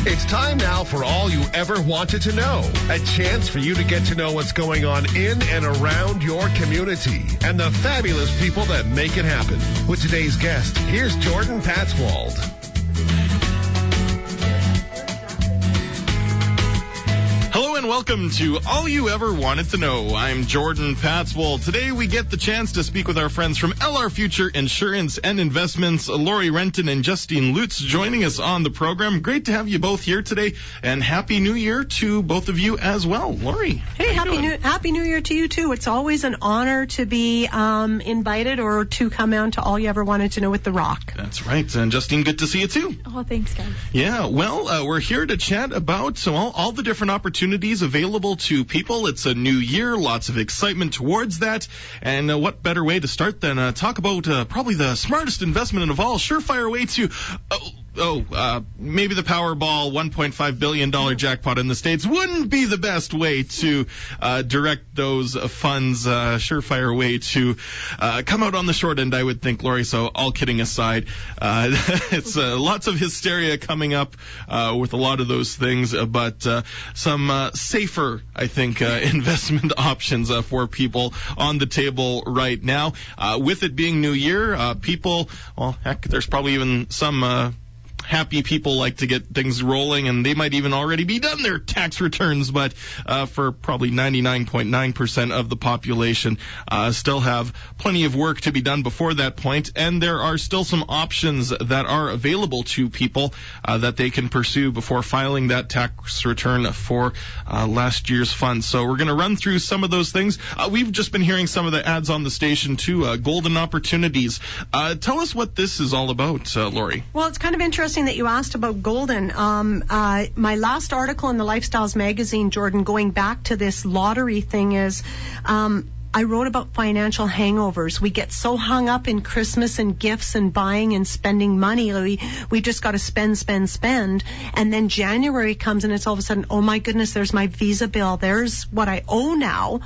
It's time now for All You Ever Wanted to Know. A chance for you to get to know what's going on in and around your community and the fabulous people that make it happen. With today's guest, here's Jordan Patswold. Hello and welcome to All You Ever Wanted to Know. I'm Jordan Patswold. Today we get the chance to speak with our friends from LR Future Insurance and Investments, Lori Renton and Justine Lutz, joining us on the program. Great to have you both here today, and Happy New Year to both of you as well. Lori. Hey, Happy New Year to you too. It's always an honor to be invited or to come on to All You Ever Wanted to Know with The Rock. That's right. And Justine, good to see you too. Oh, thanks, guys. Yeah, well, we're here to chat about all the different opportunities available to people. It's a new year, lots of excitement towards that, and what better way to start than talk about probably the smartest investment of all, surefire way to maybe the Powerball $1.5 billion jackpot in the States wouldn't be the best way to direct those funds, surefire way to come out on the short end, I would think, Lori. So all kidding aside, it's lots of hysteria coming up with a lot of those things, but some safer, I think, investment options for people on the table right now. With it being New Year, people, well, heck, there's probably even some happy people like to get things rolling, and they might even already be done their tax returns, but for probably 99.9% of the population, still have plenty of work to be done before that point, and there are still some options that are available to people that they can pursue before filing that tax return for last year's funds. So we're going to run through some of those things. We've just been hearing some of the ads on the station too, Golden Opportunities. Tell us what this is all about, Lori. Well, it's kind of interesting that you asked about Golden. My last article in the Lifestyles magazine, Jordan, going back to this lottery thing is, I wrote about financial hangovers. We get so hung up in Christmas and gifts and buying and spending money. We just got to spend. And then January comes and it's all of a sudden, oh my goodness, there's my Visa bill. There's what I owe now.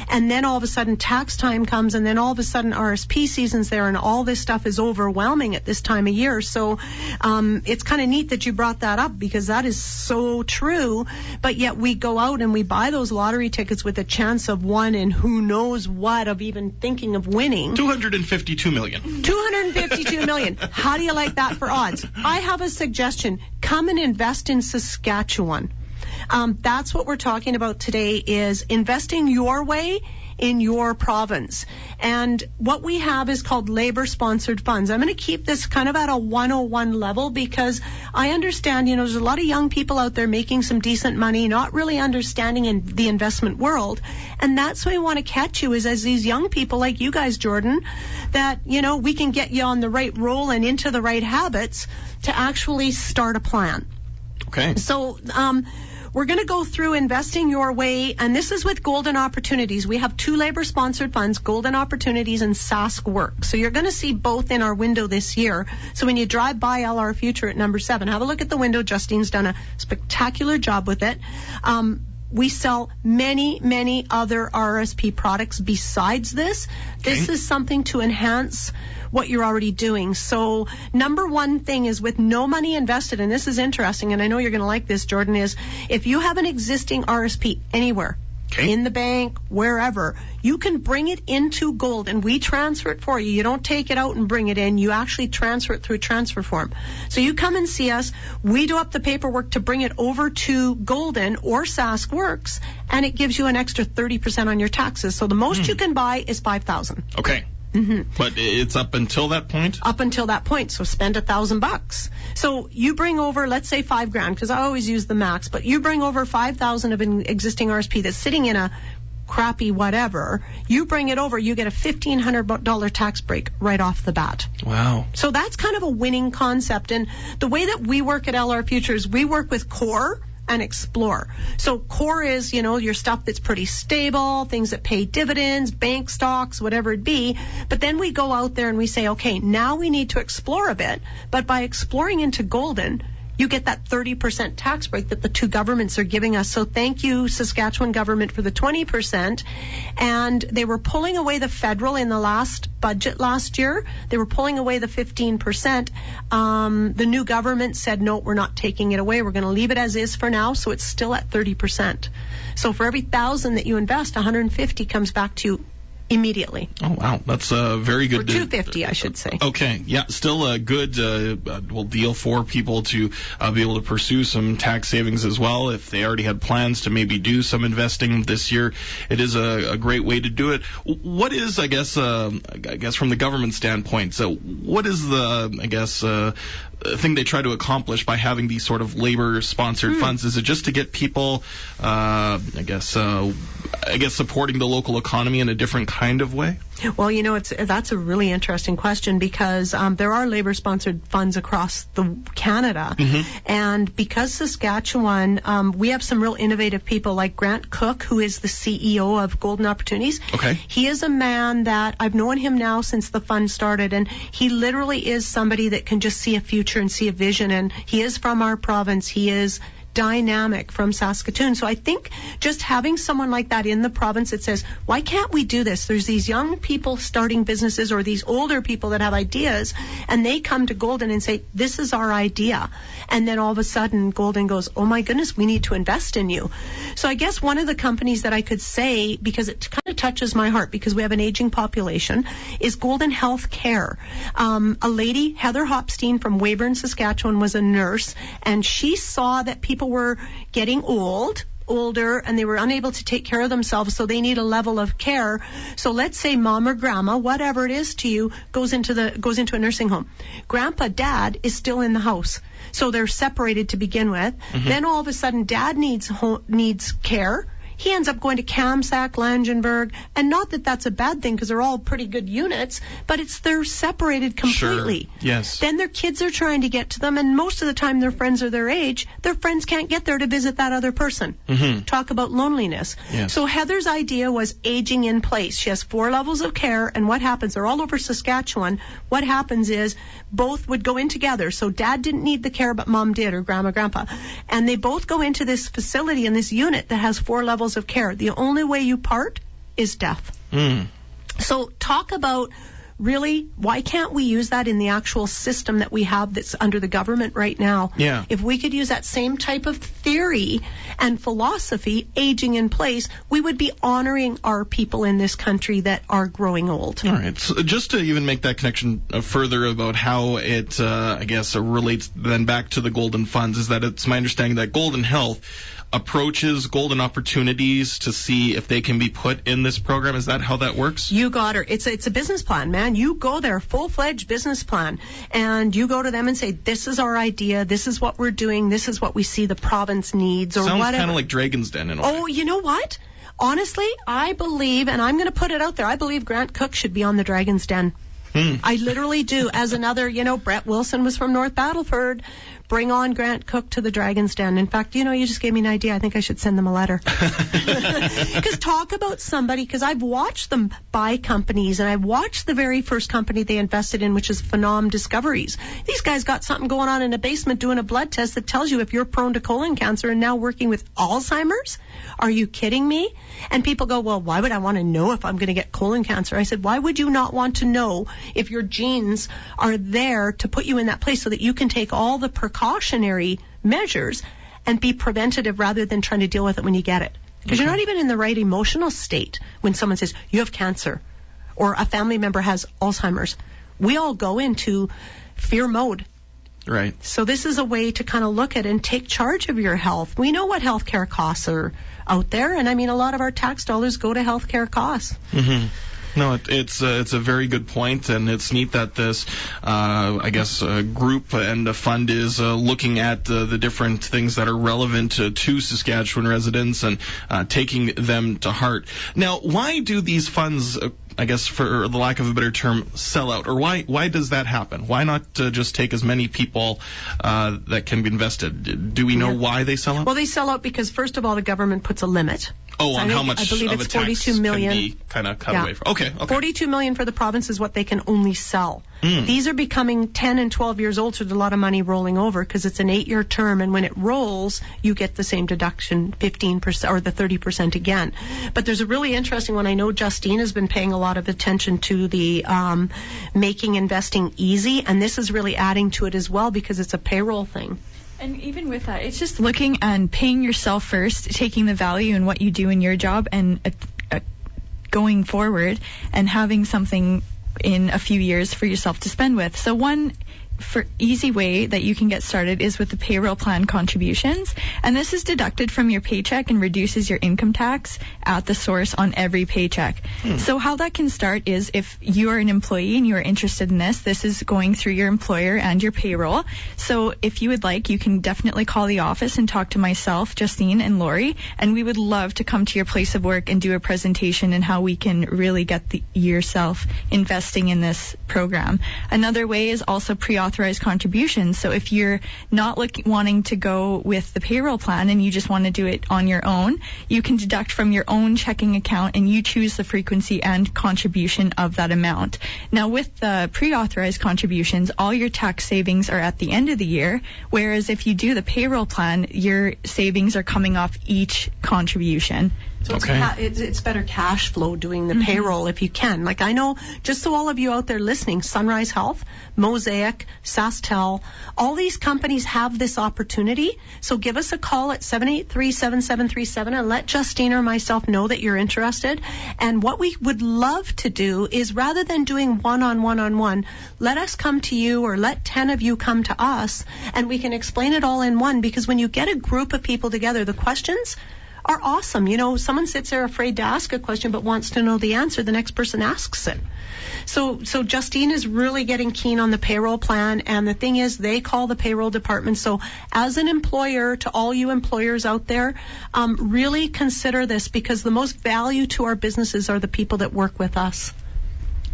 And then all of a sudden tax time comes, and then all of a sudden RSP season's there, and all this stuff is overwhelming at this time of year. So it's kind of neat that you brought that up, because that is so true. But yet we go out and we buy those lottery tickets with a chance of one and who knows what of even thinking of winning. $252 million. $252 million. How do you like that for odds? I have a suggestion. Come and invest in Saskatchewan. That's what we're talking about today, is investing your way in your province. And what we have is called labor-sponsored funds. I'm going to keep this kind of at a 101 level, because I understand, there's a lot of young people out there making some decent money, not really understanding in the investment world. And that's why we want to catch you, is as these young people like you guys, Jordan, that, we can get you on the right roll and into the right habits to actually start a plan. Okay. So, we're going to go through investing your way, and this is with Golden Opportunities. We have two labor-sponsored funds, Golden Opportunities and Sask Work. So you're going to see both in our window this year. So when you drive by LR Future at number 7, have a look at the window. Justine's done a spectacular job with it. We sell many, many other RSP products besides this. Okay. This is something to enhance what you're already doing. So number one thing is, with no money invested, and this is interesting, and I know you're going to like this, Jordan, is if you have an existing RSP anywhere, okay, in the bank, wherever, you can bring it into Gold, and we transfer it for you. You don't take it out and bring it in. You actually transfer it through transfer form. So you come and see us. We do up the paperwork to bring it over to Golden or Sask Works, and it gives you an extra 30% on your taxes. So the most you can buy is $5,000. Okay. Mm-hmm. But it's up until that point? Up until that point. So spend $1,000. So you bring over, let's say $5,000, because I always use the max, but you bring over $5,000 of an existing RSP that's sitting in a crappy whatever. You bring it over, you get a $1,500 tax break right off the bat. Wow. So that's kind of a winning concept. And the way that we work at LR Futures, we work with core and explore. So core is, your stuff that's pretty stable, things that pay dividends, bank stocks, whatever it be. But then we go out there and we say, okay, now we need to explore a bit. But by exploring into Golden, you get that 30% tax break that the two governments are giving us. So thank you, Saskatchewan government, for the 20%. And they were pulling away the federal in the last budget last year. They were pulling away the 15%. The new government said, no, we're not taking it away. We're going to leave it as is for now. So it's still at 30%. So for every 1,000 that you invest, 150 comes back to you immediately. Oh, wow. That's a very good... Or 250, I should say. Okay. Yeah, still a good deal for people to be able to pursue some tax savings as well. If they already had plans to maybe do some investing this year, it is a great way to do it. What is, I guess from the government standpoint, so what is the, thing they try to accomplish by having these sort of labor-sponsored funds? Is it just to get people, supporting the local economy in a different kind of way? Well, that's a really interesting question because there are labor-sponsored funds across Canada. And because Saskatchewan, we have some real innovative people like Grant Cook, who is the CEO of Golden Opportunities. Okay. He is a man that I've known him now since the fund started, and he literally is somebody that can just see a future and see a vision, and he is from our province. He is dynamic from Saskatoon. So I think just having someone like that in the province that says, why can't we do this? There's these young people starting businesses or these older people that have ideas, and they come to Golden and say, this is our idea. And then all of a sudden Golden goes, oh my goodness, we need to invest in you. So I guess one of the companies that I could say, because it kind of touches my heart because we have an aging population, is Golden Health Care. A lady, Heather Hopstein from Weyburn, Saskatchewan, was a nurse, and she saw that people were getting older, and they were unable to take care of themselves, so they need a level of care. So let's say mom or grandma, whatever it is to you, goes into a nursing home. Grandpa, dad is still in the house, so they're separated to begin with. Then all of a sudden, dad needs care. He ends up going to Kamsack, Langenberg, and not that that's a bad thing because they're all pretty good units, but they're separated completely. Sure. Yes. Then their kids are trying to get to them, and most of the time their friends are their age. Their friends can't get there to visit that other person. Talk about loneliness. Yes. So Heather's idea was aging in place. She has 4 levels of care, and what happens? They're all over Saskatchewan. What happens is both would go in together. So dad didn't need the care, but mom did, or grandma, grandpa. And they both go into this facility in this unit that has 4 levels of care. The only way you part is death. So talk about really, why can't we use that in the actual system that we have that's under the government right now? Yeah. If we could use that same type of theory and philosophy, aging in place, we would be honoring our people in this country that are growing old. All right. So just to even make that connection further about how it, relates then back to the Golden Funds, is that it's my understanding that Golden Health approaches Golden Opportunities to see if they can be put in this program. Is that how that works? You got her. It's a business plan, man. You go there, full-fledged business plan, and you go to them and say, this is our idea, this is what we're doing, this is what we see the province needs, or Sounds whatever. Sounds kind of like Dragon's Den in a way. Oh, you know what? Honestly, I believe, and I'm going to put it out there, I believe Grant Cook should be on the Dragon's Den. I literally do. As another, Brett Wilson was from North Battleford. Bring on Grant Cook to the Dragon's Den. In fact, you just gave me an idea. I think I should send them a letter. Because talk about somebody, because I've watched them buy companies, and I've watched the very first company they invested in, which is Phenom Discoveries. These guys got something going on in a basement doing a blood test that tells you if you're prone to colon cancer and now working with Alzheimer's. Are you kidding me? And people go, well, why would I want to know if I'm going to get colon cancer? I said, why would you not want to know if your genes are there to put you in that place so that you can take all the precautionary measures and be preventative rather than trying to deal with it when you get it? Because you're not even in the right emotional state when someone says, you have cancer, or a family member has Alzheimer's. We all go into fear mode. Right. So this is a way to kind of look at and take charge of your health. We know what healthcare costs are out there, and a lot of our tax dollars go to healthcare costs. No, it's a very good point, and it's neat that this, group and a fund is looking at the different things that are relevant to Saskatchewan residents and taking them to heart. Now, why do these funds, for the lack of a better term, sell out? Or why does that happen? Why not just take as many people that can be invested? Do we know why they sell out? Well, they sell out because, first of all, the government puts a limit. Oh, on how much I believe of it's a tax $42 million. can be kind of cut away from. Okay. $42 million for the province is what they can only sell. These are becoming 10 and 12 years old, so there's a lot of money rolling over because it's an 8-year term, and when it rolls, you get the same deduction, 15% or the 30% again. But there's a really interesting one. I know Justine has been paying a lot of attention to the making investing easy, and this is really adding to it as well because it's a payroll thing. And even with that, it's just looking and paying yourself first, taking the value in what you do in your job and going forward and having something in a few years for yourself to spend with. So one easy way that you can get started is with the payroll plan contributions, and this is deducted from your paycheck and reduces your income tax at the source on every paycheck. So how that can start is if you are an employee and you are interested in this is going through your employer and your payroll. So if you would like, you can definitely call the office and talk to myself, Justine, and Lori, and we would love to come to your place of work and do a presentation on how we can really get yourself investing in this program. Another way is also pre-authorized contributions. So if you're not wanting to go with the payroll plan and you just want to do it on your own, you can deduct from your own checking account and you choose the frequency and contribution of that amount. Now with the pre-authorized contributions, all your tax savings are at the end of the year, whereas if you do the payroll plan, your savings are coming off each contribution. So it's better cash flow doing the payroll if you can. Like I know, just so all of you out there listening, Sunrise Health, Mosaic, SaskTel, all these companies have this opportunity. So give us a call at 783-7737 and let Justine or myself know that you're interested. And what we would love to do is rather than doing one-on-one, let us come to you or let 10 of you come to us and we can explain it all in one, because when you get a group of people together, the questions are awesome. You know, someone sits there afraid to ask a question but wants to know the answer. The next person asks it. So Justine is really getting keen on the payroll plan, and the thing is they call the payroll department. So as an employer, to all you employers out there, really consider this, because the most value to our businesses are the people that work with us.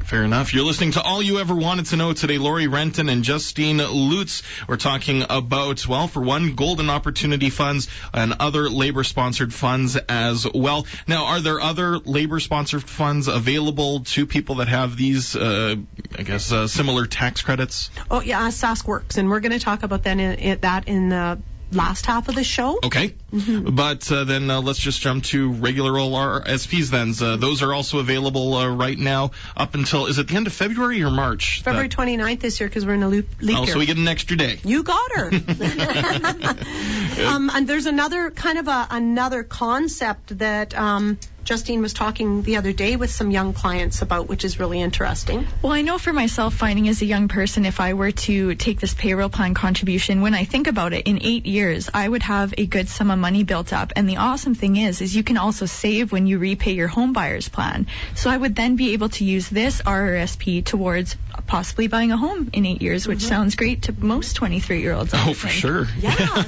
Fair enough. You're listening to All You Ever Wanted to Know today. Lori Renton and Justine Lutz. We're talking about, well, for one, golden opportunity funds and other labor-sponsored funds as well. Now, are there other labor-sponsored funds available to people that have these, similar tax credits? Oh, yeah, SaskWorks, and we're going to talk about that in the last half of the show. Okay. But then let's just jump to regular old RSPs then. Those are also available right now up until, is it the end of February or March? February 29th this year, because we're in a leap year. So we get an extra day. You got her. And there's another concept that Justine was talking the other day with some young clients about, which is really interesting. Well, I know for myself, finding as a young person, if I were to take this payroll plan contribution, when I think about it, in 8 years, I would have a good sum of money built up. And the awesome thing is you can also save when you repay your home buyer's plan. So I would then be able to use this RRSP towards possibly buying a home in 8 years, which sounds great to most 23-year-olds. Oh, for sure. Yeah.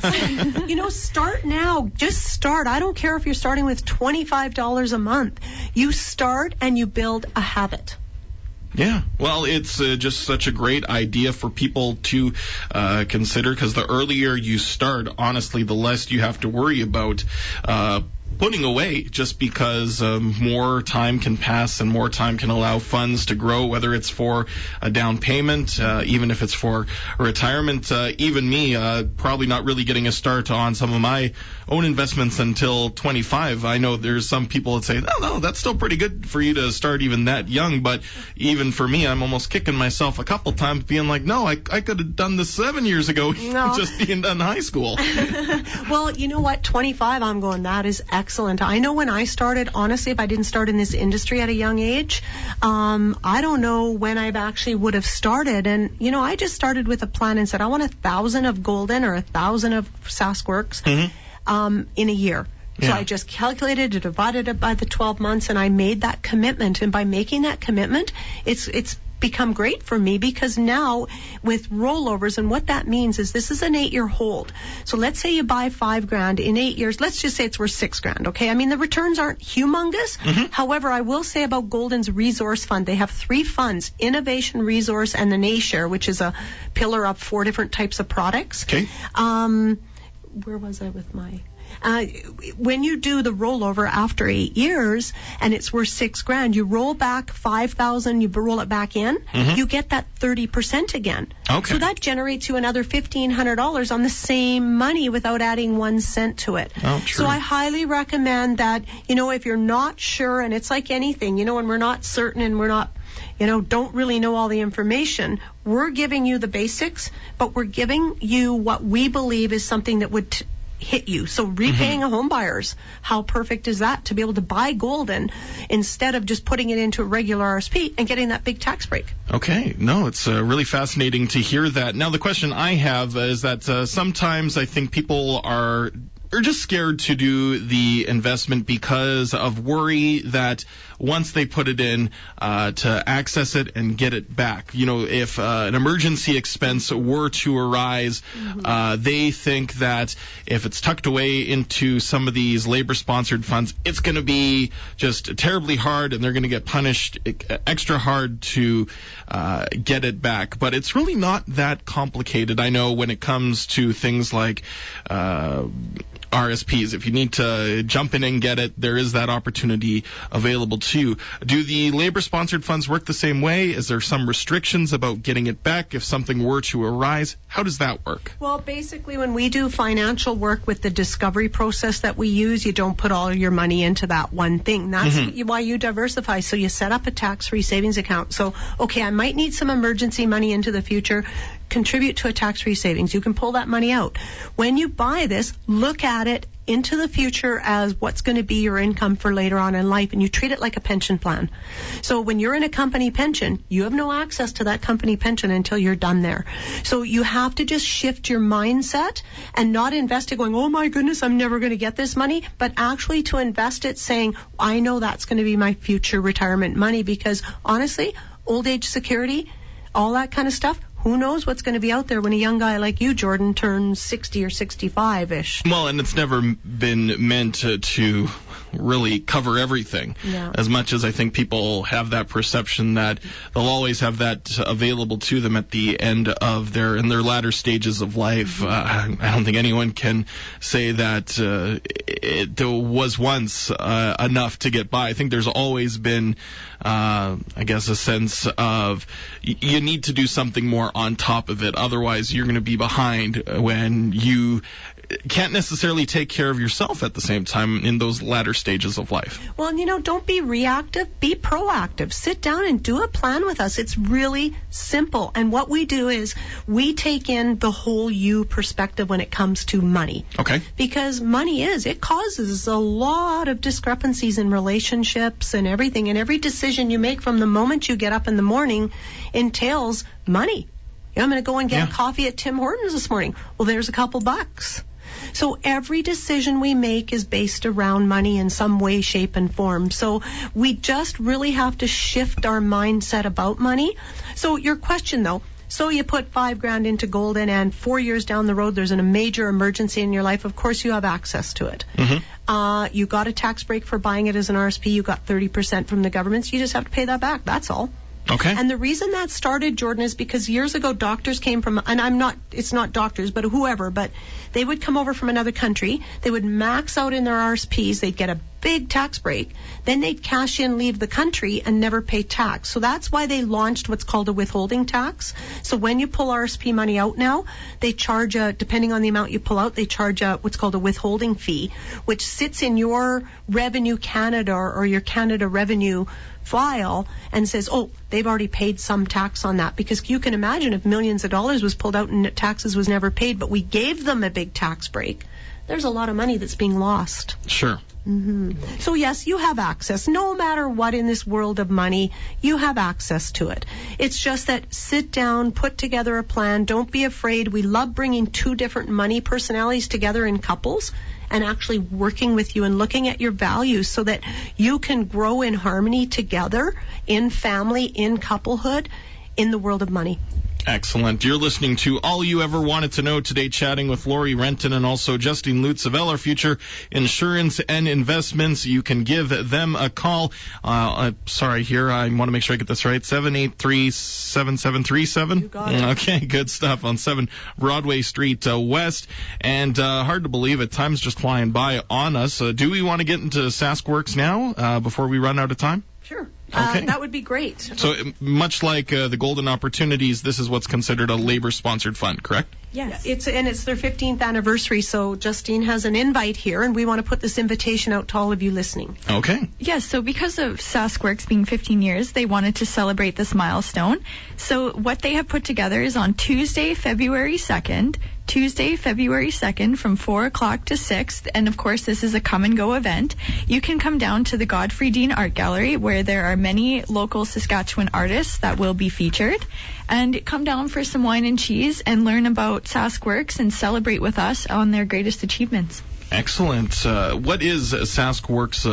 Start now. Just start. I don't care if you're starting with $25 a month. You start and you build a habit. Yeah, well, it's just such a great idea for people to consider, because the earlier you start, honestly, the less you have to worry about putting away, just because more time can pass and more time can allow funds to grow, whether it's for a down payment, even if it's for a retirement. Even me, probably not really getting a start on some of my own investments until 25. I know there's some people that say, no, that's still pretty good for you to start even that young. But even for me, I'm almost kicking myself a couple times being like, no, I could have done this 7 years ago, just being done high school. Well, you know what? 25, I'm going, that is excellent. I know when I started, honestly, if I didn't start in this industry at a young age, I don't know when I actually would have started. And, I just started with a plan and said, I want 1,000 of Golden or 1,000 of SaskWorks in a year. So I just calculated it, divided it by the 12 months, and I made that commitment. And by making that commitment, it's become great for me, because now with rollovers, and what that means is this is an 8-year hold. So let's say you buy $5,000 in 8 years. Let's just say it's worth $6,000. Okay. I mean, the returns aren't humongous. However, I will say about Golden's resource fund, they have 3 funds: Innovation, Resource, and the Nation, which is a pillar of 4 different types of products. Okay. Where was I with my... When you do the rollover after 8 years and it's worth $6,000, you roll back $5,000, you roll it back in, you get that 30% again. Okay. So that generates you another $1,500 on the same money without adding 1 cent to it. Oh, true. So I highly recommend that, if you're not sure, and it's like anything, when we're not certain and we're not, don't really know all the information, we're giving you the basics, but we're giving you what we believe is something that would hit you. So repaying a home buyers, how perfect is that to be able to buy Golden instead of just putting it into a regular RSP and getting that big tax break? Okay. No, it's really fascinating to hear that. Now, the question I have is that sometimes I think people are just scared to do the investment because of worry that once they put it in, to access it and get it back. If an emergency expense were to arise, they think that if it's tucked away into some of these labor-sponsored funds, it's going to be just terribly hard and they're going to get punished extra hard to get it back. But it's really not that complicated. I know when it comes to things like RSPs, if you need to jump in and get it, there is that opportunity available to you. Do the labor-sponsored funds work the same way? Is there some restrictions about getting it back if something were to arise? How does that work? Well, basically, when we do financial work with the discovery process that we use, you don't put all your money into that one thing. That's why you diversify. So you set up a tax-free savings account. So, okay, I might need some emergency money into the future. Contribute to a tax-free savings. You can pull that money out. When you buy this, look at it into the future as what's going to be your income for later on in life, and you treat it like a pension plan. So when you're in a company pension, you have no access to that company pension until you're done there. So you have to just shift your mindset and not invest it going, oh my goodness, I'm never going to get this money, but actually to invest it saying, I know that's going to be my future retirement money, because honestly, old age security, all that kind of stuff, who knows what's going to be out there when a young guy like you, Jordan, turns 60 or 65-ish. Well, and it's never been meant to really cover everything. Yeah. As much as I think people have that perception that they'll always have that available to them at the end of their latter stages of life. I don't think anyone can say that it was once enough to get by. I think there's always been, I guess, a sense of you need to do something more on top of it. Otherwise, you're going to be behind when you can't necessarily take care of yourself at the same time in those latter stages of life. Well, don't be reactive, be proactive. Sit down and do a plan with us. It's really simple. And what we do is we take in the whole you perspective when it comes to money. Okay. Because money it causes a lot of discrepancies in relationships and everything. And every decision you make from the moment you get up in the morning entails money. I'm going to go and get a coffee at Tim Hortons this morning. Well, there's a couple bucks. So every decision we make is based around money in some way, shape, and form. So we just really have to shift our mindset about money. So your question, though, so you put $5,000 into Golden, and 4 years down the road, there's a major emergency in your life. Of course, you have access to it. You got a tax break for buying it as an RSP. You got 30% from the government. So you just have to pay that back. That's all. Okay. And the reason that started, Jordan, is because years ago doctors came from, and it's not doctors, but whoever, but they would come over from another country. They would max out in their RSPs. They'd get a big tax break. Then they'd cash in, leave the country, and never pay tax. So that's why they launched what's called a withholding tax. So when you pull RSP money out now, they charge depending on the amount you pull out, they charge what's called a withholding fee, which sits in your Revenue Canada or your Canada Revenue file and says, oh, they've already paid some tax on that. Because you can imagine if millions of dollars was pulled out and taxes was never paid, but we gave them a big tax break, there's a lot of money that's being lost. Sure. So yes, you have access. No matter what in this world of money, you have access to it. It's just that sit down, put together a plan. Don't be afraid. We love bringing two different money personalities together in couples and actually working with you and looking at your values so that you can grow in harmony together, in family, in couplehood, in the world of money. Excellent. You're listening to All You Ever Wanted to Know today, chatting with Lori Renton and also Justine Lutz of LR Future Insurance and Investments. You can give them a call. Sorry, here, I want to make sure I get this right. 783-7737. You got it. Okay, good stuff. On 7 Broadway Street West. And hard to believe it. Time's just flying by on us. Do we want to get into SaskWorks now before we run out of time? Sure. Okay. That would be great. So much like the Golden Opportunities, this is what's considered a labor-sponsored fund, correct? Yes. It's their 15th anniversary, so Justine has an invite here, and we want to put this invitation out to all of you listening. Okay. Yes, so because of SaskWorks being 15 years, they wanted to celebrate this milestone. So what they have put together is on Tuesday, February 2nd from 4 o'clock to 6, and of course this is a come-and-go event. You can come down to the Godfrey Dean Art Gallery, where there are many local Saskatchewan artists that will be featured, and come down for some wine and cheese and learn about SaskWorks and celebrate with us on their greatest achievements. Excellent. What is SaskWorks,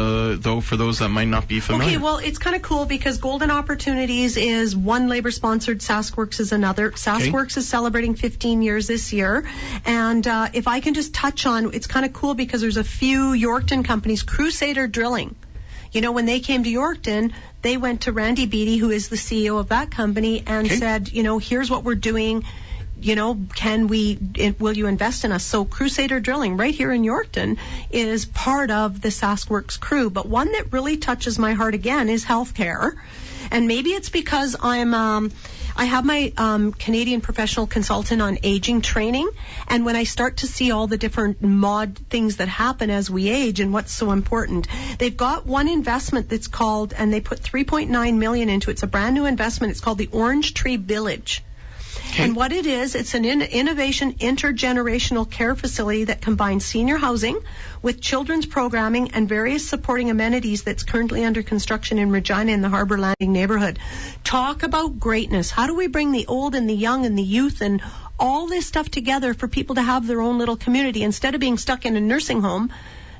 though, for those that might not be familiar? Okay, well, it's kind of cool because Golden Opportunities is one labor-sponsored, SaskWorks is another. SaskWorks is celebrating 15 years this year. And if I can just touch on, it's kind of cool because there's a few Yorkton companies, Crusader Drilling. You know, when they came to Yorkton, they went to Randy Beatty, who is the CEO of that company, and said, you know, here's what we're doing. You know, will you invest in us? So Crusader Drilling right here in Yorkton is part of the SaskWorks crew. But one that really touches my heart again is healthcare. And maybe it's because I have my Canadian Professional Consultant on Aging training. And when I start to see all the different mod things that happen as we age and what's so important, they've got one investment that's called, and they put $3.9 million into it. It's a brand new investment. It's called the Orange Tree Village. Okay. And what it is, it's an innovation intergenerational care facility that combines senior housing with children's programming and various supporting amenities that's currently under construction in Regina in the Harbour Landing neighborhood. Talk about greatness. How do we bring the old and the young and the youth and all this stuff together for people to have their own little community instead of being stuck in a nursing home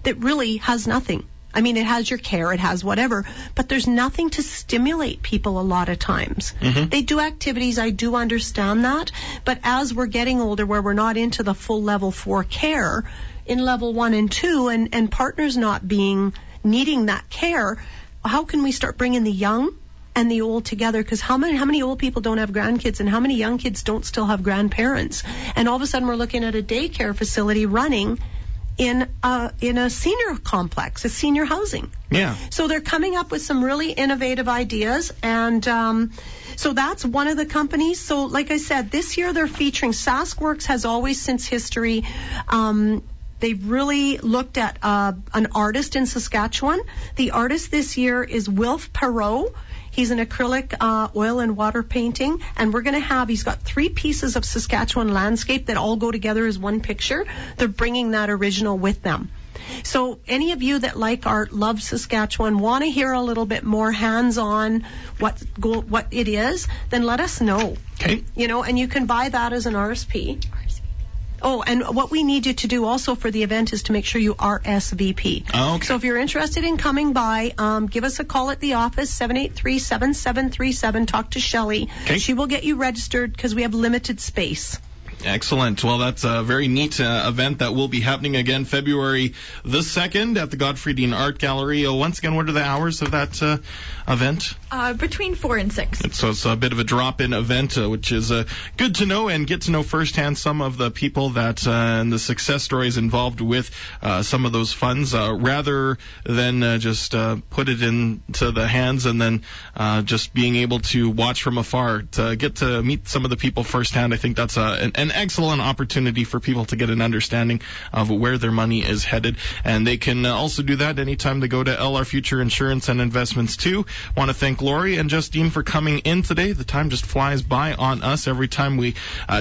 that really has nothing? I mean, it has your care, it has whatever, but there's nothing to stimulate people a lot of times. Mm-hmm. They do activities, I do understand that, but as we're getting older where we're not into the full level 4 care, in level 1 and 2, and partners not needing that care, how can we start bringing the young and the old together? Because how many old people don't have grandkids, and how many young kids don't still have grandparents? And all of a sudden we're looking at a daycare facility running in a senior complex, a senior housing. Yeah. So they're coming up with some really innovative ideas, and so that's one of the companies. So like I said, this year they're featuring, SaskWorks has always since history, they've really looked at an artist in Saskatchewan. The artist this year is Wilf Perot. He's an acrylic oil and water painting, and he's got 3 pieces of Saskatchewan landscape that all go together as one picture. They're bringing that original with them. So any of you that like art, love Saskatchewan, want to hear a little bit more hands-on what it is, then let us know. Okay. You know, and you can buy that as an RSP. Oh, and what we need you to do also for the event is to make sure you RSVP. Oh, okay. So if you're interested in coming by, give us a call at the office, 783-7737. Talk to Shelley. Okay. She will get you registered because we have limited space. Excellent. Well, that's a very neat event that will be happening again February the 2nd at the Godfrey Dean Art Gallery. Once again, what are the hours of that event? Between 4 and 6. So it's a bit of a drop-in event, which is good to know and get to know firsthand some of the people that and the success stories involved with some of those funds, rather than just put it into the hands and then just being able to watch from afar. To get to meet some of the people firsthand, I think that's an excellent opportunity for people to get an understanding of where their money is headed. And they can also do that anytime they go to LR Future Insurance and Investments too. Want to thank Lori and Justine for coming in today. The time just flies by on us every time we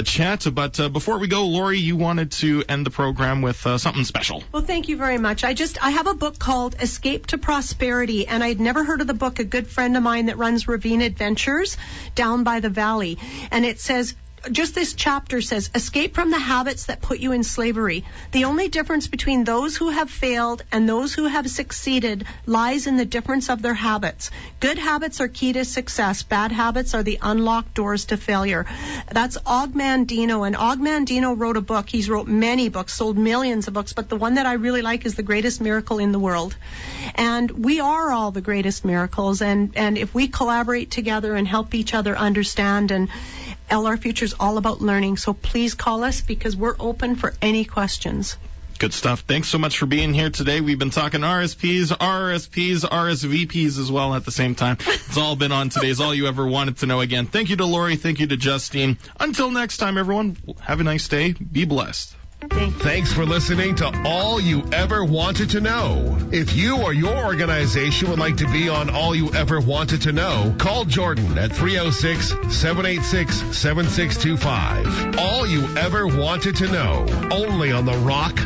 chat. But before we go, Lori, you wanted to end the program with something special. Well, thank you very much. I have a book called Escape to Prosperity, and I'd never heard of the book. A good friend of mine that runs Ravine Adventures down by the valley, and it says, just this chapter says, escape from the habits that put you in slavery. The only difference between those who have failed and those who have succeeded lies in the difference of their habits. Good habits are key to success. Bad habits are the unlocked doors to failure. That's Og Mandino, and Og Mandino wrote a book. He's wrote many books, sold millions of books, but the one that I really like is The Greatest Miracle in the World. And we are all the greatest miracles, and if we collaborate together and help each other understand, and LR Future is all about learning, so please call us because we're open for any questions. Good stuff. Thanks so much for being here today. We've been talking RSPs, RSVPs as well at the same time. It's all been on today's All You Ever Wanted to Know. Again, thank you to Lori. Thank you to Justine. Until next time, everyone, have a nice day. Be blessed. Thanks for listening to All You Ever Wanted to Know. If you or your organization would like to be on All You Ever Wanted to Know, call Jordan at 306-786-7625. All You Ever Wanted to Know, only on The Rock